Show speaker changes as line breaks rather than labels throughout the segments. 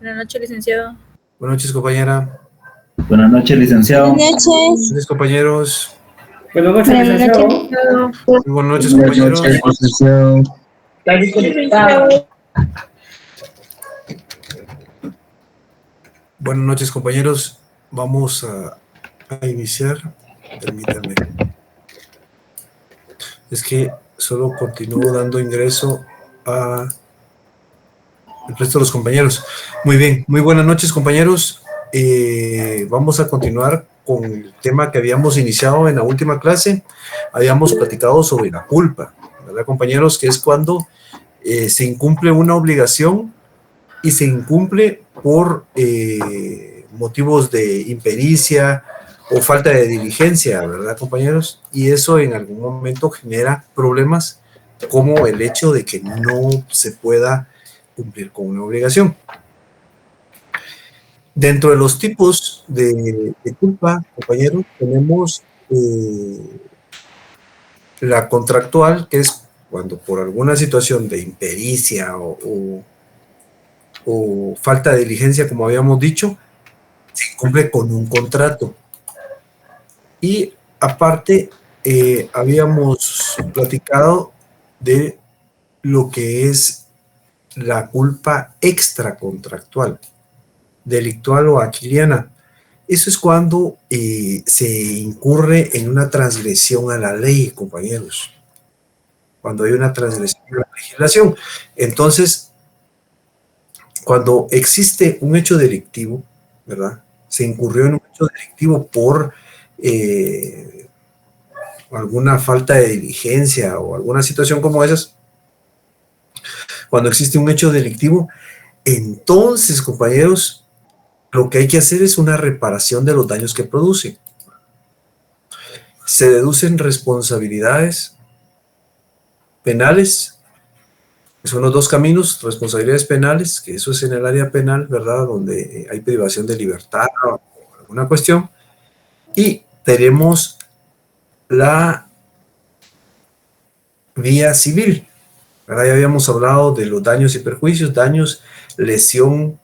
Buenas noches, licenciado.
Buenas noches, compañera.
Buenas noches, licenciado.
Buenas noches.
Buenas noches, compañeros.
Buenas noches, licenciado.
Muy buenas noches, compañeros.
licenciado.
Buenas noches, compañeros. Vamos a iniciar. Permítanme. Es que solo continúo dando ingreso a el resto de los compañeros. Muy bien, muy buenas noches, compañeros. Vamos a continuar con el tema que habíamos iniciado en la última clase. Habíamos platicado sobre la culpa, ¿verdad, compañeros? Que es cuando se incumple una obligación y se incumple por motivos de impericia o falta de diligencia, ¿verdad, compañeros? Y eso en algún momento genera problemas como el hecho de que no se pueda cumplir con una obligación. Dentro de los tipos de culpa, compañeros, tenemos la contractual, que es cuando por alguna situación de impericia o falta de diligencia, como habíamos dicho, se incumple con un contrato. Y aparte, habíamos platicado de lo que es la culpa extracontractual, delictual o aquiliana. Eso es cuando se incurre en una transgresión a la ley, compañeros. Cuando hay una transgresión a la legislación. Entonces, cuando existe un hecho delictivo, ¿verdad? Se incurrió en un hecho delictivo por alguna falta de diligencia o alguna situación como esas. Cuando existe un hecho delictivo, entonces, compañeros, lo que hay que hacer es una reparación de los daños que produce. Se deducen responsabilidades penales, que son los dos caminos: responsabilidades penales, que eso es en el área penal, ¿verdad? Donde hay privación de libertad o alguna cuestión. Y tenemos la vía civil, ¿verdad? Ya habíamos hablado de los daños y perjuicios: daños, lesión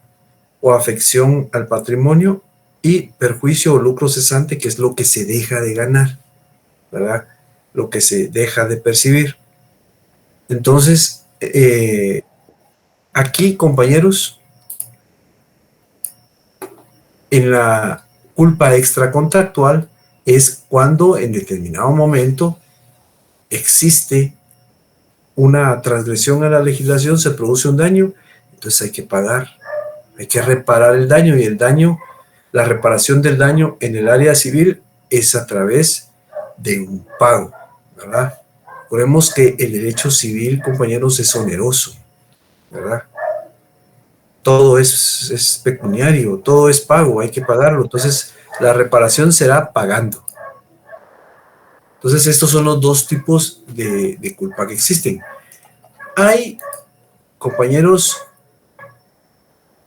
o afección al patrimonio, y perjuicio o lucro cesante, que es lo que se deja de ganar, ¿verdad? Lo que se deja de percibir. Entonces, aquí, compañeros, en la culpa extracontractual es cuando en determinado momento existe una transgresión a la legislación, se produce un daño, entonces hay que pagar, hay que reparar el daño, y el daño, la reparación del daño en el área civil es a través de un pago, ¿verdad? Recordemos que el derecho civil, compañeros, es oneroso, ¿verdad? Todo es pecuniario, todo es pago, hay que pagarlo. Entonces, la reparación será pagando. Entonces, estos son los dos tipos de culpa que existen. Hay, compañeros,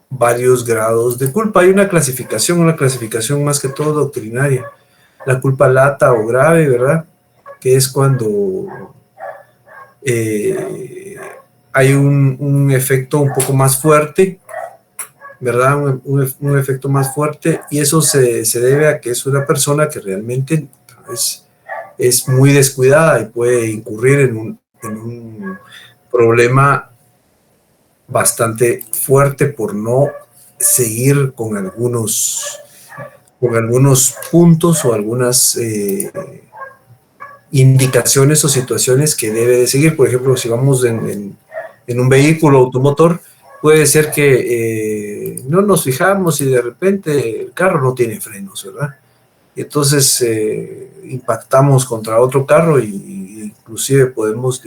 varios grados de culpa. Hay una clasificación más que todo doctrinaria. La culpa lata o grave, ¿verdad? Que es cuando hay un efecto un poco más fuerte, ¿verdad? Un efecto más fuerte, y eso se debe a que es una persona que realmente es muy descuidada y puede incurrir en un problema bastante fuerte por no seguir con algunos puntos o algunas indicaciones o situaciones que debe de seguir. Por ejemplo, si vamos en un vehículo automotor, puede ser que no nos fijamos y de repente el carro no tiene frenos, ¿verdad? Y entonces impactamos contra otro carro y inclusive podemos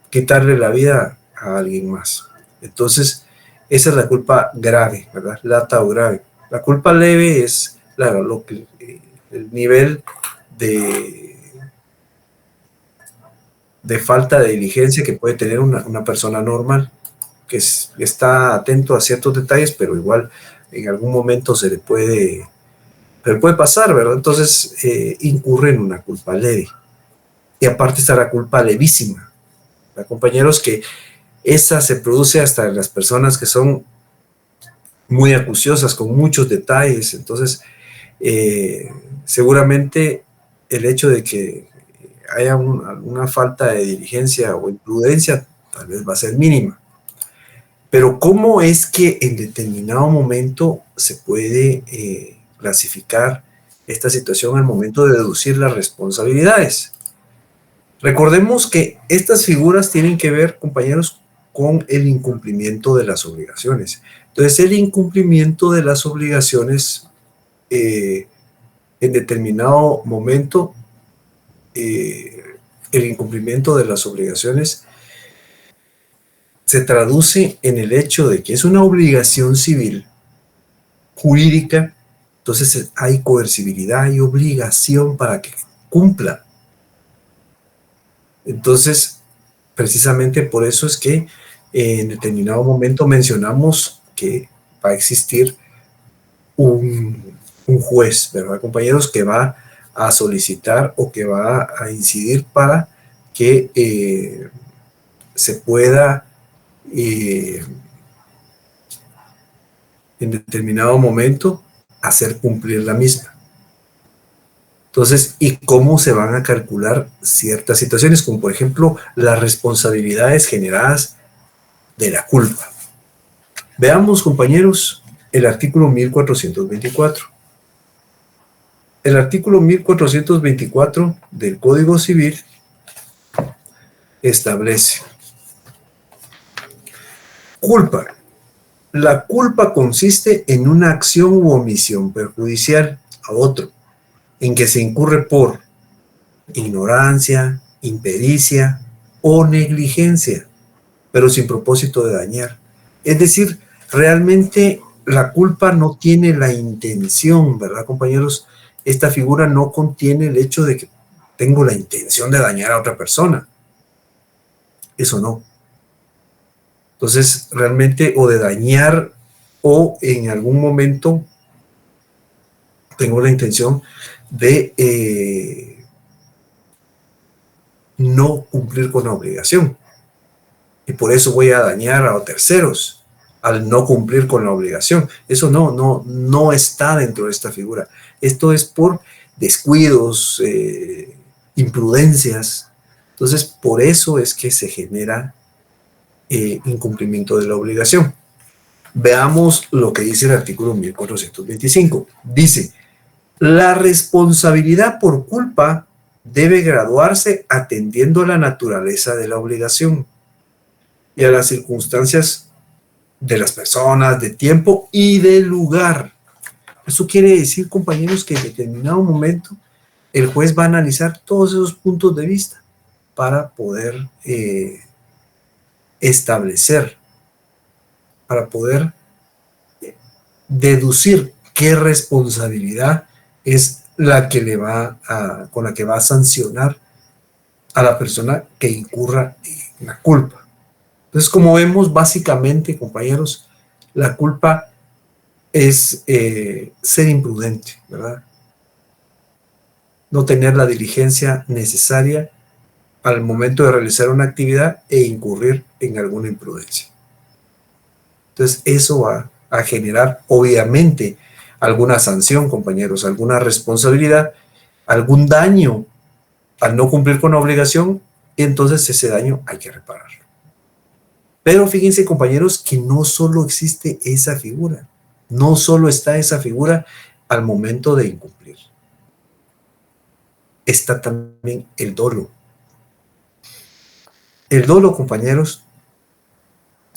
quitarle la vida a alguien más. Entonces, esa es la culpa grave, ¿verdad? Lata o grave. La culpa leve es el nivel de falta de diligencia que puede tener una persona normal, que está atento a ciertos detalles, pero igual en algún momento se le puede pasar, ¿verdad? Entonces incurre en una culpa leve. Y aparte está la culpa levísima, ¿verdad, compañeros? Que esa se produce hasta en las personas que son muy acuciosas, con muchos detalles. Entonces, seguramente el hecho de que haya alguna falta de diligencia o imprudencia tal vez va a ser mínima. Pero ¿cómo es que en determinado momento se puede clasificar esta situación al momento de deducir las responsabilidades? Recordemos que estas figuras tienen que ver, compañeros, con el incumplimiento de las obligaciones. Entonces, el incumplimiento de las obligaciones en determinado momento, el incumplimiento de las obligaciones se traduce en el hecho de que es una obligación civil, jurídica, entonces hay coercibilidad y obligación para que cumpla. Entonces, precisamente por eso es que en determinado momento mencionamos que va a existir un juez, ¿verdad, compañeros? Que va a solicitar o que va a incidir para que se pueda en determinado momento hacer cumplir la misma. Entonces, ¿y cómo se van a calcular ciertas situaciones? Como por ejemplo, las responsabilidades generadas de la culpa. Veamos, compañeros, el artículo 1424. El artículo 1424 del Código Civil establece: culpa. La culpa consiste en una acción u omisión perjudicial a otro, en que se incurre por ignorancia, impericia o negligencia, pero sin propósito de dañar. Es decir, realmente la culpa no tiene la intención, ¿verdad, compañeros? Esta figura no contiene el hecho de que tengo la intención de dañar a otra persona. Eso no. Entonces, realmente, o de dañar, o en algún momento tengo la intención de no cumplir con la obligación. Y por eso voy a dañar a terceros al no cumplir con la obligación. Eso no está dentro de esta figura. Esto es por descuidos, imprudencias. Entonces, por eso es que se genera incumplimiento de la obligación. Veamos lo que dice el artículo 1425. Dice: la responsabilidad por culpa debe graduarse atendiendo a la naturaleza de la obligación y a las circunstancias de las personas, de tiempo y de lugar. Eso quiere decir, compañeros, que en determinado momento el juez va a analizar todos esos puntos de vista para poder establecer, para poder deducir qué responsabilidad es la que con la que va a sancionar a la persona que incurra en la culpa. Entonces, como vemos, básicamente, compañeros, la culpa es ser imprudente, ¿verdad? No tener la diligencia necesaria al momento de realizar una actividad e incurrir en alguna imprudencia. Entonces, eso va a generar, obviamente, alguna sanción, compañeros, alguna responsabilidad, algún daño al no cumplir con la obligación, y entonces ese daño hay que repararlo. Pero fíjense, compañeros, que no solo existe esa figura, no solo está esa figura al momento de incumplir. Está también el dolo. El dolo, compañeros,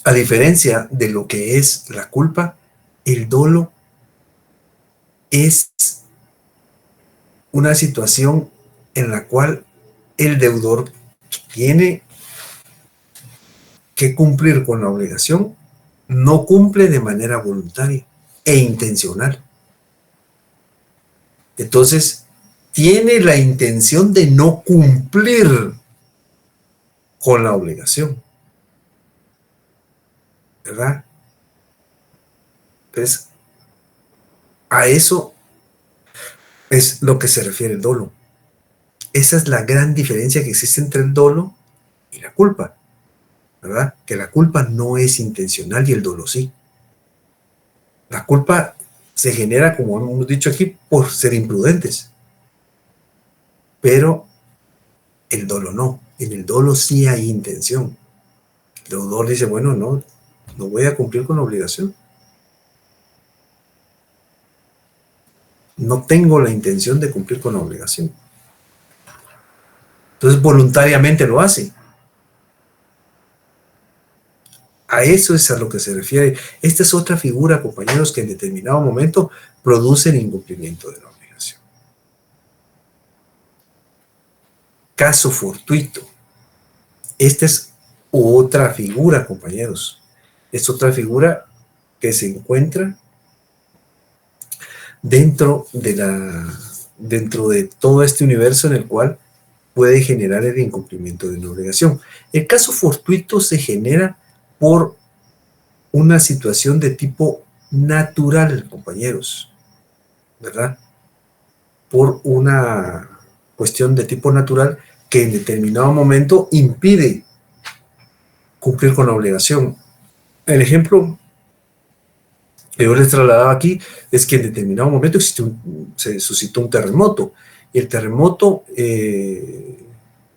a diferencia de lo que es la culpa, el dolo es una situación en la cual el deudor tiene que cumplir con la obligación, no cumple de manera voluntaria e intencional. Entonces, tiene la intención de no cumplir con la obligación, ¿verdad? Entonces, a eso es lo que se refiere el dolo. Esa es la gran diferencia que existe entre el dolo y la culpa, ¿verdad? Que la culpa no es intencional y el dolo sí. La culpa se genera, como hemos dicho aquí, por ser imprudentes. Pero el dolo no. En el dolo sí hay intención. El deudor dice, bueno, no voy a cumplir con la obligación. No tengo la intención de cumplir con la obligación. Entonces voluntariamente lo hace. A eso es a lo que se refiere. Esta es otra figura, compañeros, que en determinado momento produce el incumplimiento de la obligación. Caso fortuito. Esta es otra figura, compañeros. Es otra figura que se encuentra dentro de todo este universo en el cual puede generar el incumplimiento de una obligación. El caso fortuito se genera por una situación de tipo natural, compañeros, ¿verdad? Por una cuestión de tipo natural que en determinado momento impide cumplir con la obligación. El ejemplo que yo les trasladaba aquí es que en determinado momento se suscitó un terremoto y el terremoto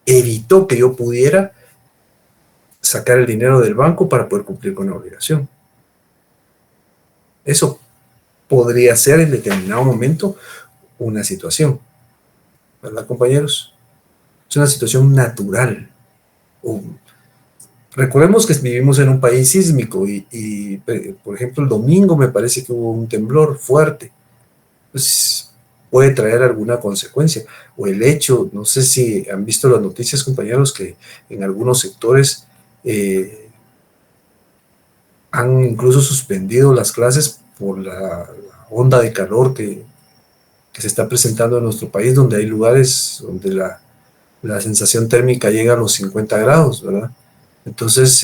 evitó que yo pudiera sacar el dinero del banco para poder cumplir con la obligación. Eso podría ser en determinado momento una situación, ¿verdad, compañeros? Es una situación natural. Recordemos que vivimos en un país sísmico y, por ejemplo, el domingo me parece que hubo un temblor fuerte. Pues puede traer alguna consecuencia. O el hecho, no sé si han visto las noticias, compañeros, que en algunos sectores han incluso suspendido las clases por la onda de calor que se está presentando en nuestro país, donde hay lugares donde la sensación térmica llega a los 50 grados, ¿verdad? Entonces,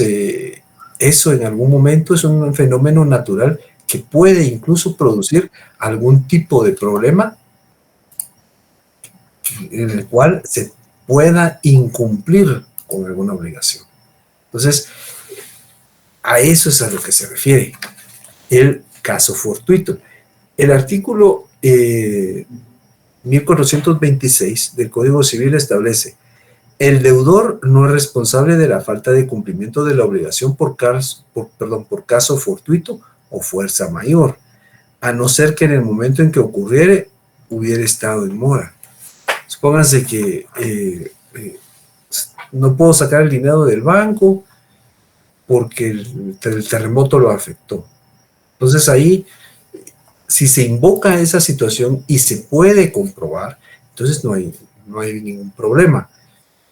eso en algún momento es un fenómeno natural que puede incluso producir algún tipo de problema en el cual se pueda incumplir con alguna obligación. Entonces, a eso es a lo que se refiere el caso fortuito. El artículo 1426 del Código Civil establece: el deudor no es responsable de la falta de cumplimiento de la obligación por caso fortuito o fuerza mayor, a no ser que en el momento en que ocurriere hubiera estado en mora. Supónganse que no puedo sacar el dinero del banco porque el terremoto lo afectó. Entonces ahí, si se invoca esa situación y se puede comprobar, entonces no hay ningún problema.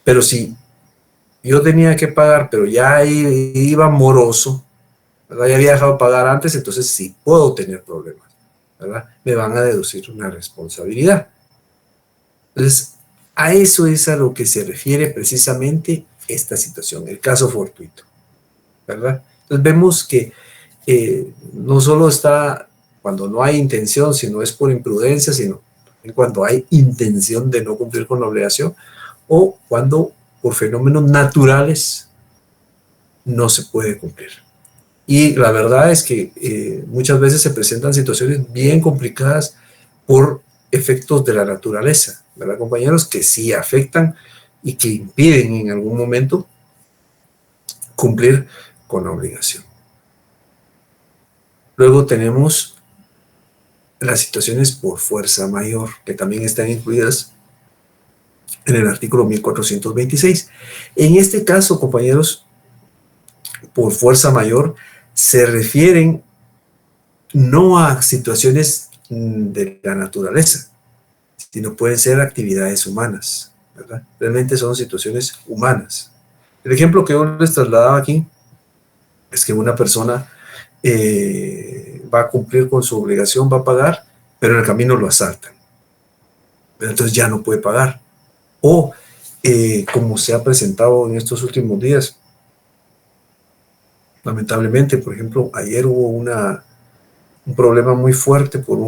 Pero si yo tenía que pagar, pero ya iba moroso, ¿verdad? Ya había dejado de pagar antes, entonces sí puedo tener problemas, ¿verdad? Me van a deducir una responsabilidad. Entonces, a eso es a lo que se refiere precisamente esta situación, el caso fortuito, ¿verdad? Entonces vemos que no solo está cuando no hay intención, sino es por imprudencia, sino cuando hay intención de no cumplir con la obligación, o cuando por fenómenos naturales no se puede cumplir. Y la verdad es que muchas veces se presentan situaciones bien complicadas por efectos de la naturaleza, ¿verdad, compañeros? Que sí afectan y que impiden en algún momento cumplir con la obligación. Luego tenemos las situaciones por fuerza mayor, que también están incluidas en el artículo 1426. En este caso, compañeros, por fuerza mayor, se refieren no a situaciones de la naturaleza, sino pueden ser actividades humanas, ¿verdad? Realmente son situaciones humanas. El ejemplo que yo les trasladaba aquí es que una persona va a cumplir con su obligación, va a pagar, pero en el camino lo asaltan. Entonces ya no puede pagar. O, como se ha presentado en estos últimos días, lamentablemente, por ejemplo, ayer hubo un problema muy fuerte por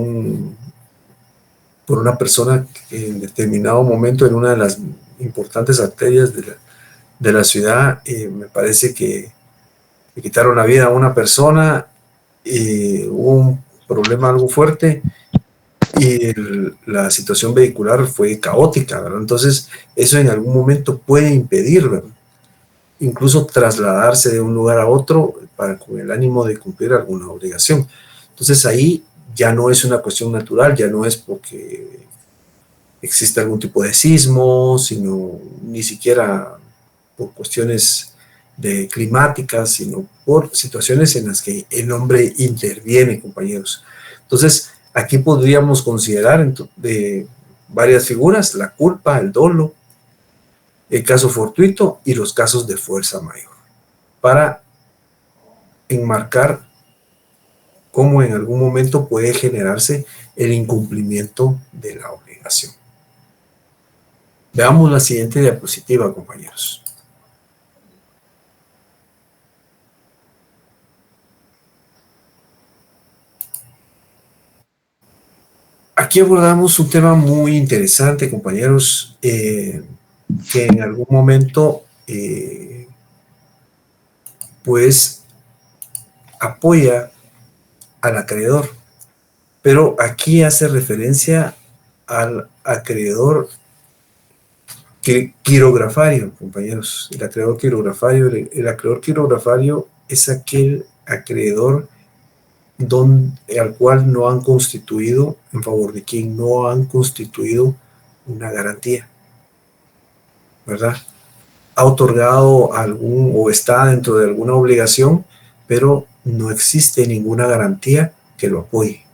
una persona que en determinado momento en una de las importantes arterias de la ciudad, me parece que le quitaron la vida a una persona, hubo un problema algo fuerte y la situación vehicular fue caótica, ¿verdad? Entonces, eso en algún momento puede impedir, ¿verdad?, incluso trasladarse de un lugar a otro con el ánimo de cumplir alguna obligación. Entonces, ahí ya no es una cuestión natural, ya no es porque existe algún tipo de sismo, sino ni siquiera por cuestiones climáticas, sino por situaciones en las que el hombre interviene, compañeros. Entonces, aquí podríamos considerar de varias figuras: la culpa, el dolo, el caso fortuito y los casos de fuerza mayor, para enmarcar cómo en algún momento puede generarse el incumplimiento de la obligación. Veamos la siguiente diapositiva, compañeros. Aquí abordamos un tema muy interesante, compañeros, que en algún momento pues apoya al acreedor, pero aquí hace referencia al acreedor quirografario, compañeros. El acreedor quirografario es aquel acreedor al cual no han constituido, en favor de quien no han constituido una garantía, ¿verdad? Ha otorgado o está dentro de alguna obligación, pero no existe ninguna garantía que lo apoye.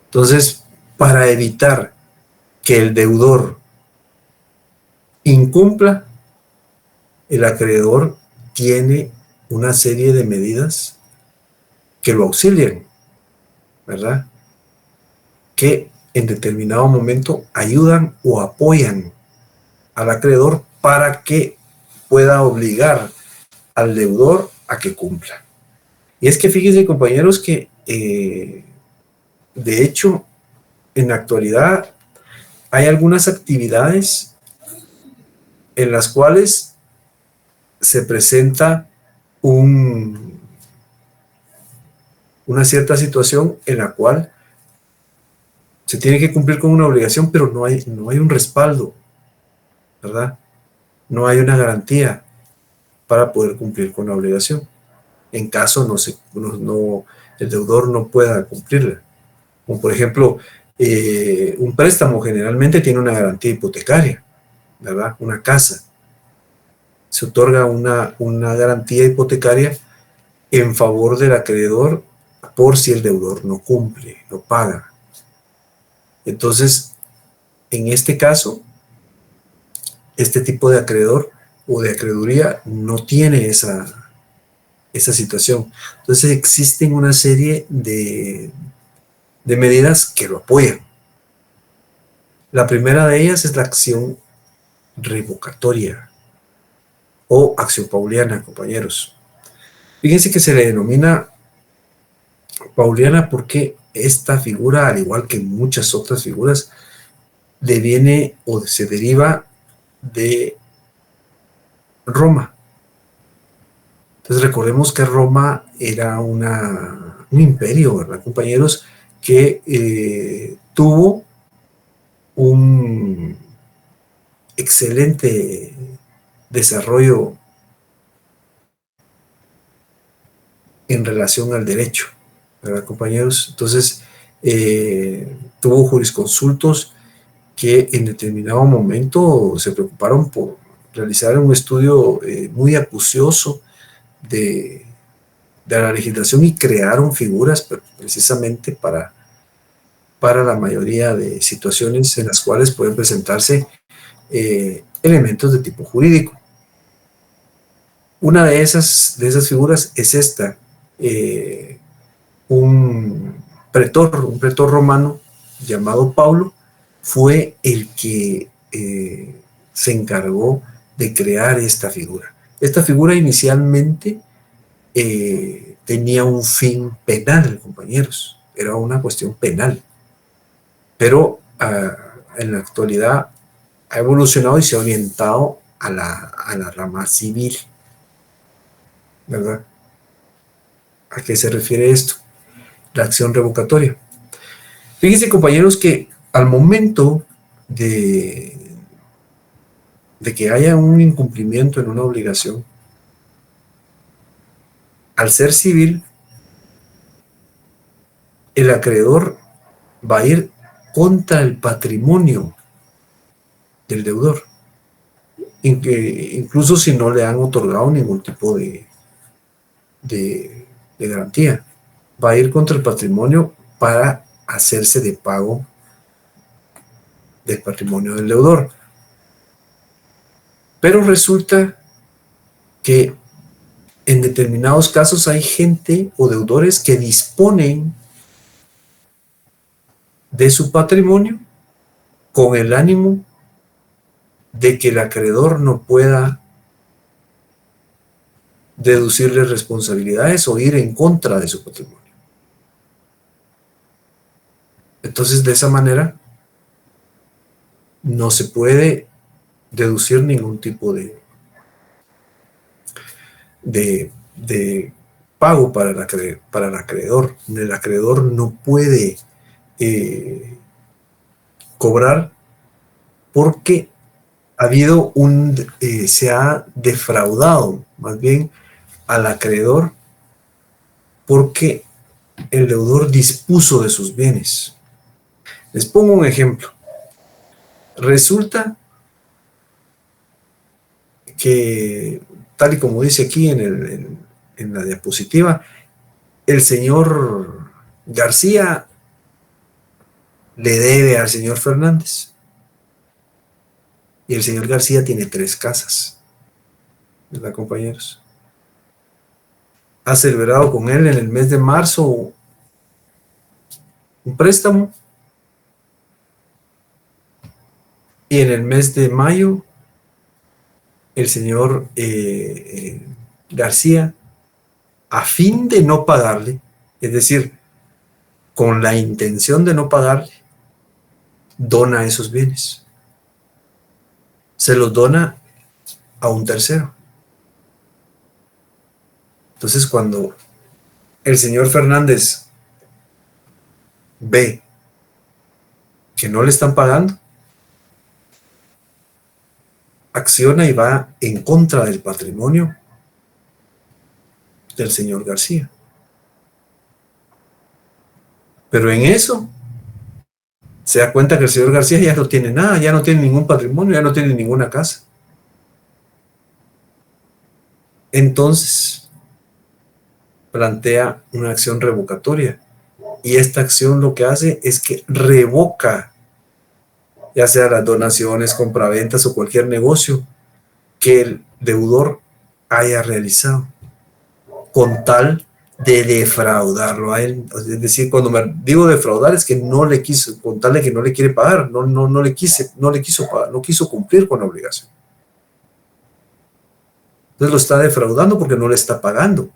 Entonces, para evitar que el deudor incumpla, el acreedor tiene una serie de medidas que lo auxilian, ¿verdad?, que en determinado momento ayudan o apoyan al acreedor para que pueda obligar al deudor a que cumpla. Y es que fíjense, compañeros, que de hecho en la actualidad hay algunas actividades en las cuales se presenta una cierta situación en la cual se tiene que cumplir con una obligación, pero no hay un respaldo, ¿verdad? No hay una garantía para poder cumplir con la obligación, en caso el deudor no pueda cumplirla. Como por ejemplo, un préstamo generalmente tiene una garantía hipotecaria, ¿verdad? Una casa. Se otorga una garantía hipotecaria en favor del acreedor por si el deudor no cumple, no paga. Entonces, en este caso, este tipo de acreedor o de acreeduría no tiene esa situación. Entonces, existen una serie de medidas que lo apoyan. La primera de ellas es la acción revocatoria o acción pauliana, compañeros. Fíjense que se le denomina pauliana porque esta figura, al igual que muchas otras figuras, deviene o se deriva de Roma. Entonces recordemos que Roma era un imperio, ¿verdad, compañeros?, que tuvo un excelente desarrollo en relación al derecho, ¿verdad, compañeros? Entonces, tuvo jurisconsultos que en determinado momento se preocuparon por realizar un estudio muy acucioso de la legislación y crearon figuras precisamente para la mayoría de situaciones en las cuales pueden presentarse elementos de tipo jurídico. Una de esas figuras es esta: un pretor romano llamado Paulo fue el que se encargó de crear esta figura. Esta figura inicialmente tenía un fin penal, compañeros, era una cuestión penal, pero en la actualidad ha evolucionado y se ha orientado a la rama civil, ¿verdad? ¿A qué se refiere esto? la acción revocatoria. Fíjense, compañeros, que al momento de que haya un incumplimiento en una obligación, al ser civil, el acreedor va a ir contra el patrimonio del deudor, incluso si no le han otorgado ningún tipo de garantía. Va a ir contra el patrimonio para hacerse de pago del patrimonio del deudor. Pero resulta que en determinados casos hay gente o deudores que disponen de su patrimonio con el ánimo de que el acreedor no pueda deducirle responsabilidades o ir en contra de su patrimonio. Entonces, de esa manera, no se puede deducir ningún tipo de pago para el acreedor. El acreedor no puede cobrar porque se ha defraudado más bien al acreedor porque el deudor dispuso de sus bienes. Les pongo un ejemplo. Resulta que, tal y como dice aquí en la diapositiva, el señor García le debe al señor Fernández. Y el señor García tiene 3 casas, ¿verdad, compañeros? Ha celebrado con él en el mes de marzo un préstamo y en el mes de mayo el señor García, a fin de no pagarle, es decir, con la intención de no pagarle, dona esos bienes. Se los dona a un tercero. Entonces, cuando el señor Fernández ve que no le están pagando, acciona y va en contra del patrimonio del señor García. Pero en eso se da cuenta que el señor García ya no tiene nada, ya no tiene ningún patrimonio, ya no tiene ninguna casa. Entonces plantea una acción revocatoria, y esta acción lo que hace es que revoca, ya sea las donaciones, compraventas o cualquier negocio que el deudor haya realizado, con tal de defraudarlo a él. Es decir, cuando me digo defraudar es que no le quiso, con tal de que no le quiere pagar, no le quiso pagar, no quiso cumplir con la obligación. Entonces lo está defraudando porque no le está pagando.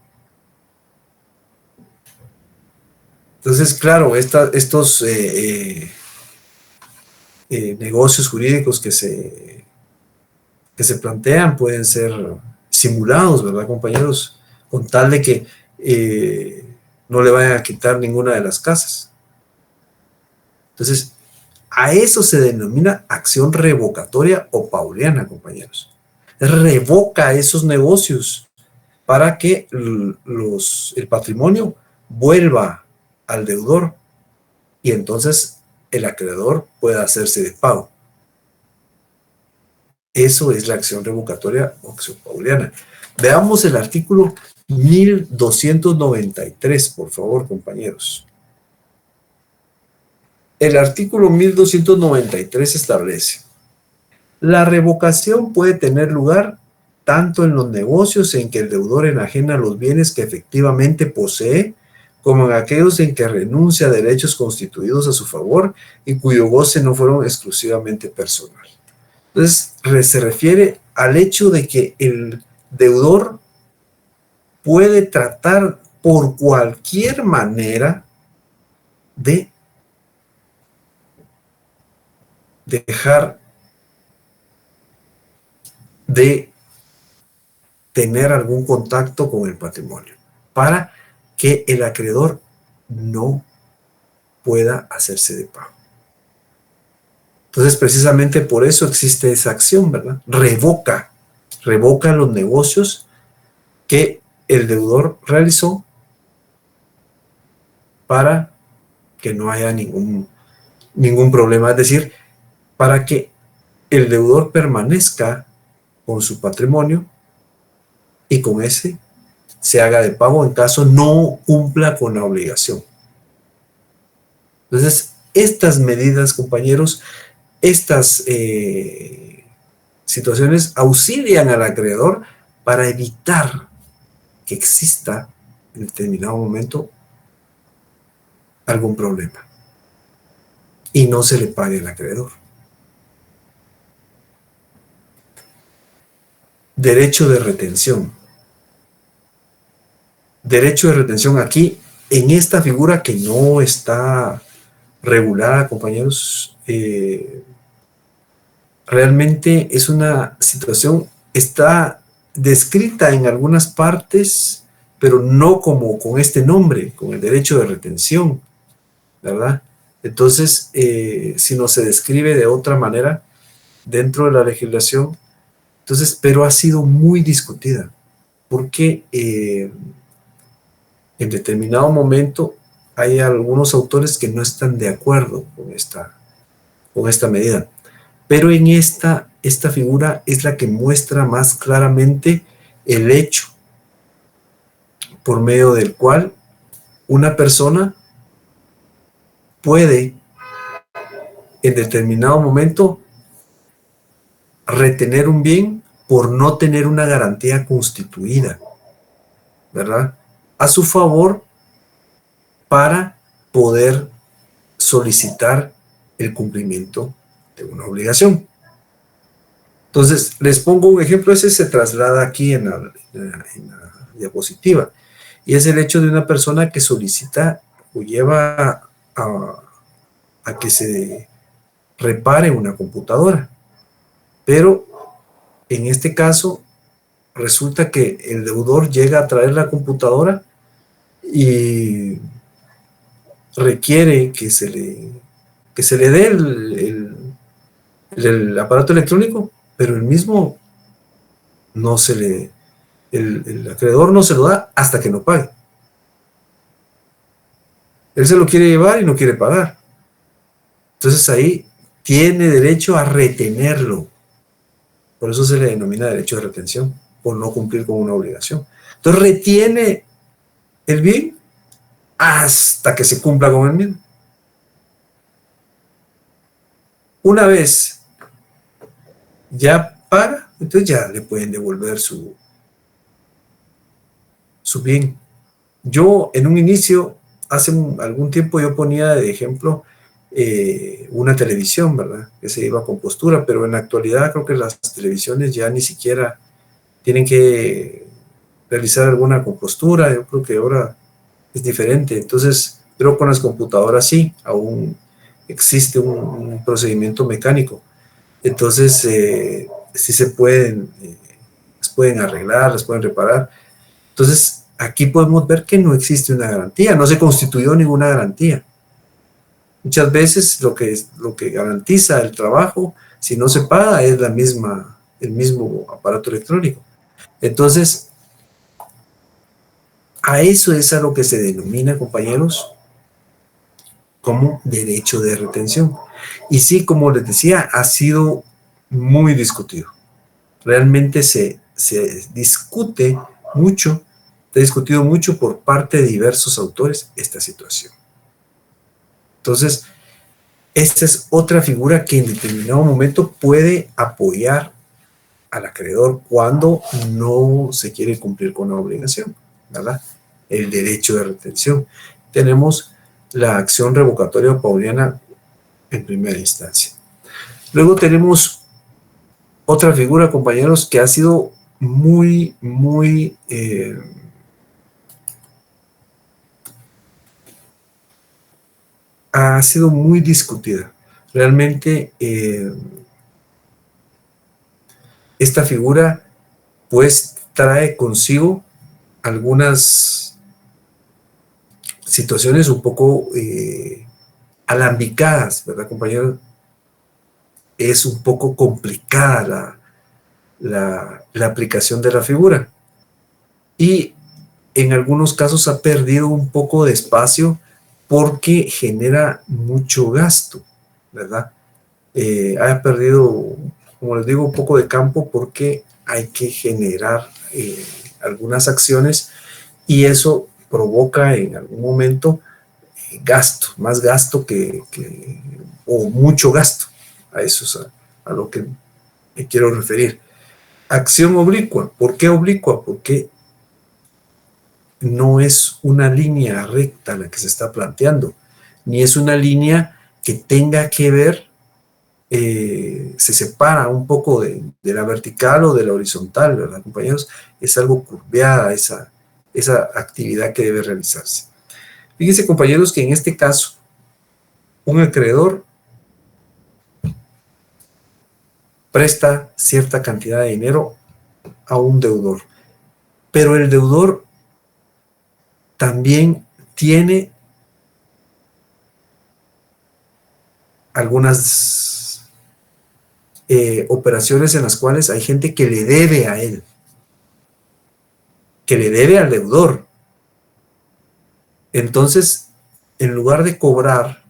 Entonces, claro, estos negocios jurídicos que se plantean pueden ser simulados, ¿verdad, compañeros? Con tal de que no le vayan a quitar ninguna de las casas. Entonces, a eso se denomina acción revocatoria o pauliana, compañeros. Revoca esos negocios para que el patrimonio vuelva al deudor y entonces el acreedor pueda hacerse de pago. Eso es la acción revocatoria o acción pauliana. Veamos el artículo 1293, por favor, compañeros. El artículo 1293 establece: la revocación puede tener lugar tanto en los negocios en que el deudor enajena los bienes que efectivamente posee, como en aquellos en que renuncia a derechos constituidos a su favor y cuyo goce no fueron exclusivamente personal. Entonces, se refiere al hecho de que el deudor puede tratar por cualquier manera de dejar de tener algún contacto con el patrimonio para que el acreedor no pueda hacerse de pago. Entonces, precisamente por eso existe esa acción, ¿verdad? Revoca los negocios que el deudor realizó para que no haya ningún problema. Es decir, para que el deudor permanezca con su patrimonio y con ese se haga de pago en caso no cumpla con la obligación. Entonces, estas medidas, compañeros, estas situaciones auxilian al acreedor para evitar que exista en determinado momento algún problema y no se le pague al acreedor. Derecho de retención. Derecho de retención aquí, en esta figura que no está regulada, compañeros, realmente es una situación, está descrita en algunas partes, pero no como con este nombre, con el derecho de retención, ¿verdad? Entonces, si no se describe de otra manera dentro de la legislación, entonces, pero ha sido muy discutida, porque en determinado momento hay algunos autores que no están de acuerdo con esta medida. Pero en esta figura es la que muestra más claramente el hecho por medio del cual una persona puede en determinado momento retener un bien por no tener una garantía constituida, ¿verdad?, a su favor para poder solicitar el cumplimiento de una obligación. Entonces, les pongo un ejemplo, ese se traslada aquí en la diapositiva, y es el hecho de una persona que solicita o lleva a que se repare una computadora, pero en este caso resulta que el deudor llega a traer la computadora y requiere que se le dé el aparato electrónico, pero el mismo no se le, el acreedor no se lo da hasta que no pague. Él se lo quiere llevar y no quiere pagar. Entonces ahí tiene derecho a retenerlo. Por eso se le denomina derecho de retención, por no cumplir con una obligación. Entonces retiene el bien hasta que se cumpla con el mismo. Una vez ya paga, entonces ya le pueden devolver su bien. Yo en un inicio, hace algún tiempo, yo ponía de ejemplo una televisión, ¿verdad?, que se iba con postura, pero en la actualidad creo que las televisiones ya ni siquiera tienen que realizar alguna compostura. Yo creo que ahora es diferente. Entonces, pero con las computadoras sí, aún existe un procedimiento mecánico. Entonces, sí se pueden, las pueden arreglar, las pueden reparar. Entonces, aquí podemos ver que no existe una garantía, no se constituyó ninguna garantía. Muchas veces lo que garantiza el trabajo, si no se paga, es el mismo aparato electrónico. Entonces, a eso es a lo que se denomina, compañeros, como derecho de retención. Y sí, como les decía, ha sido muy discutido. Realmente se discute mucho, se ha discutido mucho por parte de diversos autores esta situación. Entonces, esta es otra figura que en determinado momento puede apoyar al acreedor cuando no se quiere cumplir con la obligación, ¿verdad? El derecho de retención. Tenemos la acción revocatoria o pauliana en primera instancia. Luego tenemos otra figura, compañeros, que ha sido muy discutida. Realmente esta figura pues trae consigo algunas situaciones un poco alambicadas, ¿verdad, compañeros? Es un poco complicada la aplicación de la figura. Y en algunos casos ha perdido un poco de espacio porque genera mucho gasto, ¿verdad? Ha perdido, como les digo, un poco de campo porque hay que generar algunas acciones y eso provoca en algún momento gasto, más gasto o mucho gasto. A eso es a lo que me quiero referir. Acción oblicua. ¿Por qué oblicua? Porque no es una línea recta la que se está planteando, ni es una línea que tenga que ver, se separa un poco de la vertical o de la horizontal, ¿verdad, compañeros? Es algo curveada esa actividad que debe realizarse. Fíjense, compañeros, que en este caso, un acreedor presta cierta cantidad de dinero a un deudor, pero el deudor también tiene algunas operaciones en las cuales hay gente que le debe a él, que le debe al deudor. Entonces, en lugar de cobrar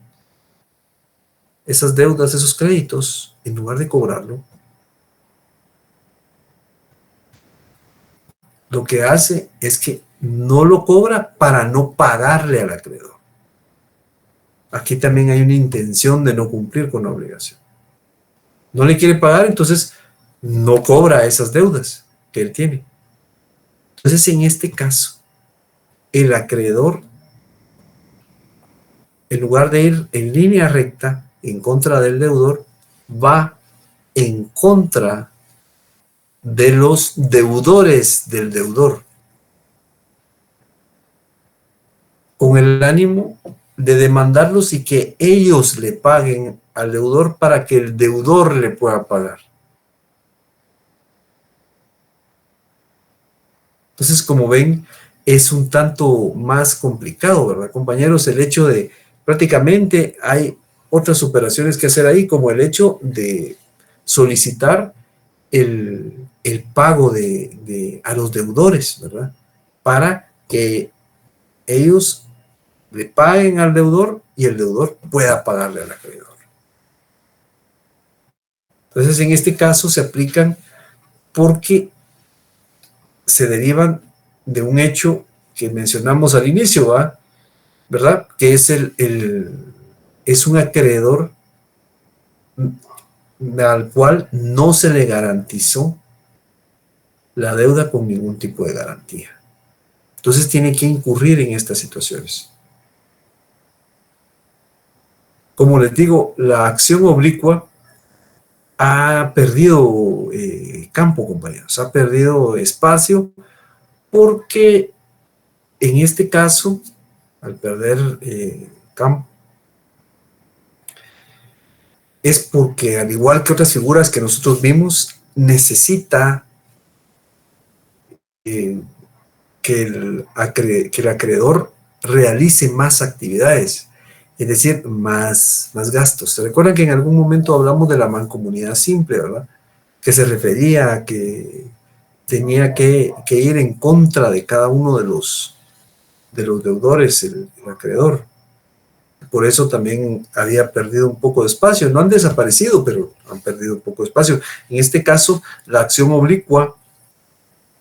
esas deudas, esos créditos, en lugar de cobrarlo, lo que hace es que no lo cobra para no pagarle al acreedor. Aquí también hay una intención de no cumplir con la obligación. No le quiere pagar, entonces no cobra esas deudas que él tiene. Entonces, en este caso, el acreedor, en lugar de ir en línea recta en contra del deudor, va en contra de los deudores del deudor, con el ánimo de demandarlos y que ellos le paguen al deudor para que el deudor le pueda pagar. Entonces, como ven, es un tanto más complicado, ¿verdad, compañeros? El hecho de, prácticamente hay otras operaciones que hacer ahí, como el hecho de solicitar el pago a los deudores, ¿verdad? Para que ellos le paguen al deudor y el deudor pueda pagarle al acreedor. Entonces, en este caso se aplican porque se derivan de un hecho que mencionamos al inicio, ¿verdad? Que es es un acreedor al cual no se le garantizó la deuda con ningún tipo de garantía. Entonces tiene que incurrir en estas situaciones. Como les digo, la acción oblicua ha perdido campo, compañeros, ha perdido espacio porque en este caso, al perder campo, es porque, al igual que otras figuras que nosotros vimos, necesita que el acreedor realice más actividades, es decir, más gastos. ¿Se recuerdan que en algún momento hablamos de la mancomunidad simple, verdad? Que se refería a que tenía que ir en contra de cada uno de los deudores, el acreedor. Por eso también había perdido un poco de espacio. No han desaparecido, pero han perdido un poco de espacio. En este caso, la acción oblicua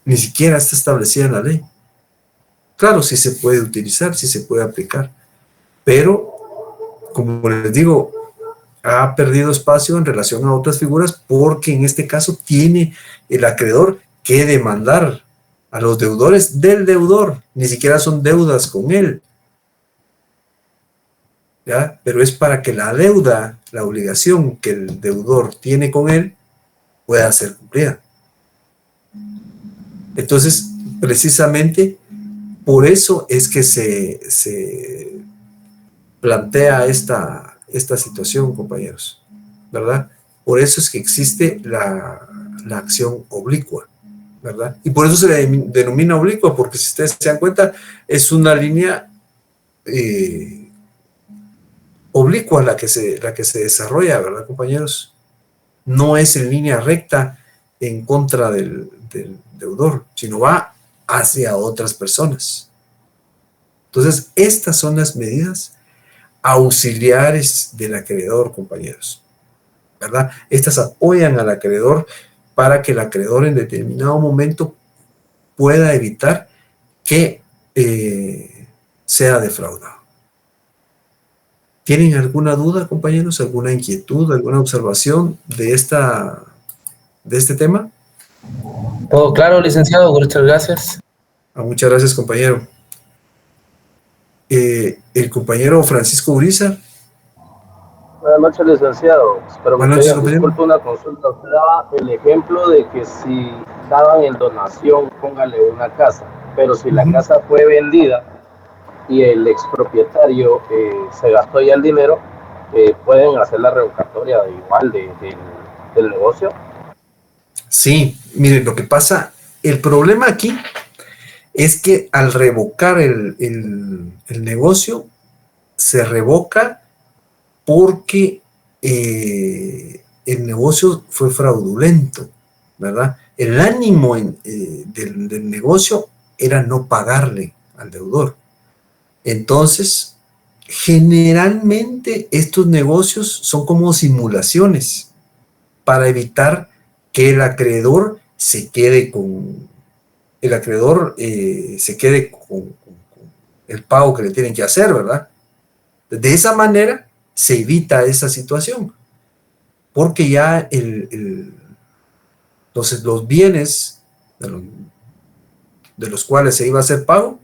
ni siquiera está establecida en la ley. Claro, sí se puede utilizar, sí se puede aplicar, pero, como les digo, ha perdido espacio en relación a otras figuras porque en este caso tiene el acreedor que demandar a los deudores del deudor. Ni siquiera son deudas con él, ¿ya? Pero es para que la deuda, la obligación que el deudor tiene con él, pueda ser cumplida. Entonces, precisamente por eso es que se plantea esta situación, compañeros, ¿verdad? Por eso es que existe la acción oblicua, ¿verdad? Y por eso se le denomina oblicua, porque si ustedes se dan cuenta, es una línea oblicua la que se desarrolla, ¿verdad, compañeros? No es en línea recta en contra del deudor, sino va hacia otras personas. Entonces, estas son las medidas auxiliares del acreedor, compañeros, ¿verdad? Estas apoyan al acreedor para que el acreedor en determinado momento pueda evitar que sea defraudado. ¿Tienen alguna duda, compañeros? ¿Alguna inquietud, alguna observación de este tema?
Todo claro, licenciado, muchas gracias.
Muchas gracias, compañero. El compañero Francisco Urizar.
Buenas noches, licenciado. Espero
Buenas noches, compañero.
disculpe una consulta. Usted daba el ejemplo de que si daban en donación, póngale una casa, pero si la casa fue vendida y el expropietario se gastó ya el dinero, ¿pueden hacer la revocatoria igual del negocio?
Sí, miren, lo que pasa, el problema aquí es que al revocar el negocio, se revoca porque el negocio fue fraudulento, ¿verdad? El ánimo del negocio era no pagarle al deudor. Entonces, generalmente estos negocios son como simulaciones para evitar que el acreedor se quede con el pago que le tienen que hacer, ¿verdad? De esa manera se evita esa situación, porque ya los bienes de los cuales se iba a hacer pago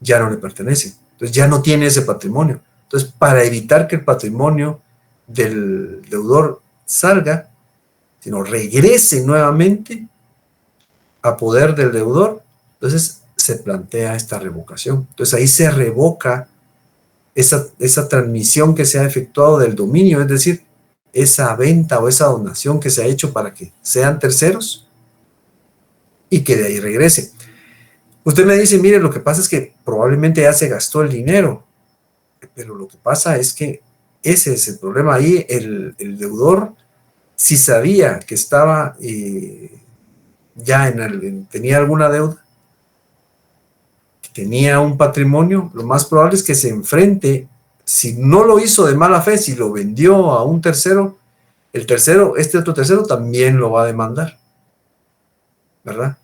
ya no le pertenecen. Entonces ya no tiene ese patrimonio. Entonces, para evitar que el patrimonio del deudor salga, sino regrese nuevamente a poder del deudor, entonces se plantea esta revocación. Entonces ahí se revoca esa transmisión que se ha efectuado del dominio, es decir, esa venta o esa donación que se ha hecho para que sean terceros y que de ahí regrese. Usted me dice, mire, lo que pasa es que probablemente ya se gastó el dinero, pero lo que pasa es que ese es el problema. Ahí el deudor, si sabía que estaba tenía alguna deuda, que tenía un patrimonio, lo más probable es que se enfrente, si no lo hizo de mala fe, si lo vendió a un tercero, este otro tercero también lo va a demandar, ¿verdad?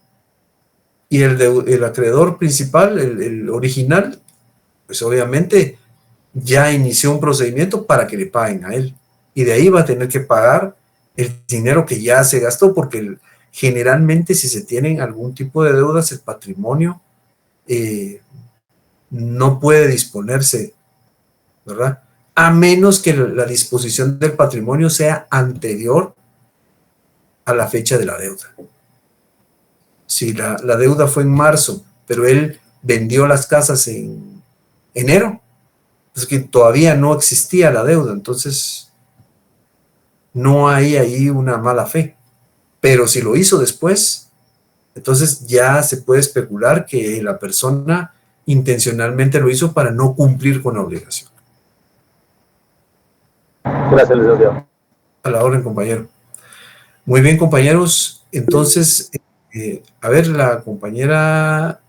Y el acreedor principal, el original, pues obviamente ya inició un procedimiento para que le paguen a él. Y de ahí va a tener que pagar el dinero que ya se gastó, porque generalmente si se tienen algún tipo de deudas, el patrimonio no puede disponerse, ¿verdad? A menos que la disposición del patrimonio sea anterior a la fecha de la deuda. Si la deuda fue en marzo, pero él vendió las casas en enero, es que todavía no existía la deuda, entonces no hay ahí una mala fe. Pero si lo hizo después, entonces ya se puede especular que la persona intencionalmente lo hizo para no cumplir con la obligación.
Gracias, licenciado.
A la orden, compañero. Muy bien, compañeros. Entonces, a ver, la compañera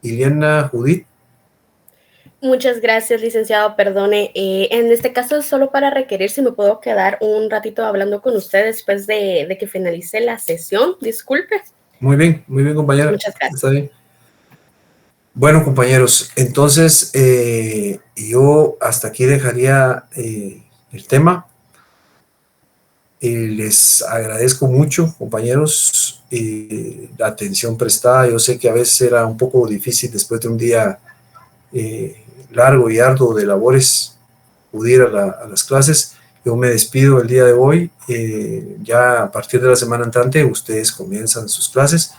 Iliana Judith.
Muchas gracias, licenciado. Perdone. En este caso, solo para requerir si me puedo quedar un ratito hablando con usted después de que finalice la sesión. Disculpe.
Muy bien, compañera.
Muchas gracias.
Está bien. Bueno, compañeros, entonces yo hasta aquí dejaría el tema. Les agradezco mucho, compañeros, la atención prestada. Yo sé que a veces era un poco difícil después de un día largo y arduo de labores acudir a las clases. Yo me despido el día de hoy. Ya a partir de la semana entrante ustedes comienzan sus clases.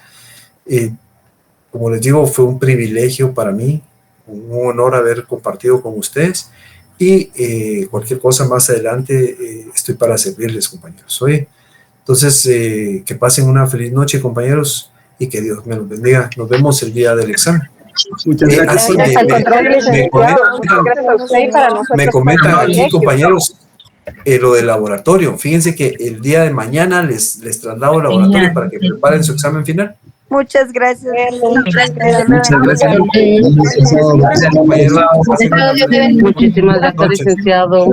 Como les digo, fue un privilegio para mí, un honor haber compartido con ustedes. Y cualquier cosa más adelante estoy para servirles, compañeros. Entonces, que pasen una feliz noche, compañeros, y que Dios me los bendiga. Nos vemos el día del examen.
Muchas gracias.
Me comentan aquí, compañeros, lo del laboratorio. Fíjense que el día de mañana les traslado el laboratorio para que preparen su examen final.
Muchas gracias.
Muchas gracias.
Compañeros,
Muchísimas gracias, licenciado.